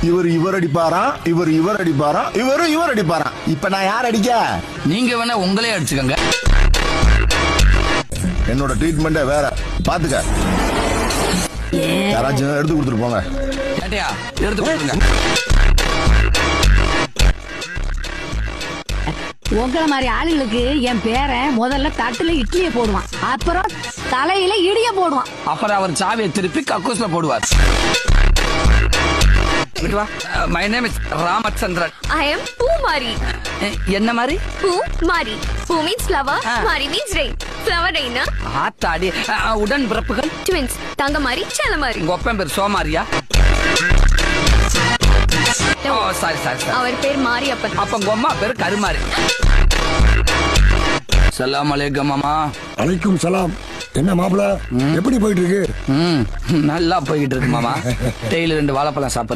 இவர் அடிப்பாராம், இவர் அடிப்பாராம், இவர் அடிப்பாராம். இப்ப நான் யார் அடிக்க? நீங்க வேணா உங்களே அடிச்சுக்கங்க. என்னோட ட்ரீட்மெண்ட்டே வேற, பாத்துக்க. யாராச்சும் எடுத்து கொடுத்துட்டு போங்க. கேட்டியா? எடுத்து கொடுத்துருங்க. உங்களை மாதிரி ஆளுங்களுக்கு என் பேரன் முதல்ல தட்டுல இட்லியை போடுவான், அப்புறம் தலையில இடிய போடுவான், அப்புறம் அவர் சாவியை திருப்பி கக்கூஸ்ல போடுவார். My name is Ramachandran. I am Pumari. என்ன மாதிரி? Pumari. Pu means flower, Mari means rain. Flower rain. ஆத்தாடி. உடன் பிறப்புகள்? Twins. தங்கமாரி, செல்லமாரி. உங்க ஒப்பன் பேர் சோமாரியா? ஓ சாரி. அவர் பேர் மாரியப்பன். அப்ப உங்க அம்மா பேரு கருமாரி. சலாம் அலைக்கும் மாமா. அலைக்கும் சலாம். என்ன மாப்பிள, எப்படி போயிட்டு இருக்கு? நல்லா போயிட்டு இருக்கு மாமா. டெய்லி 2 வாழைப்பழம் சாப்பிடுறேன்.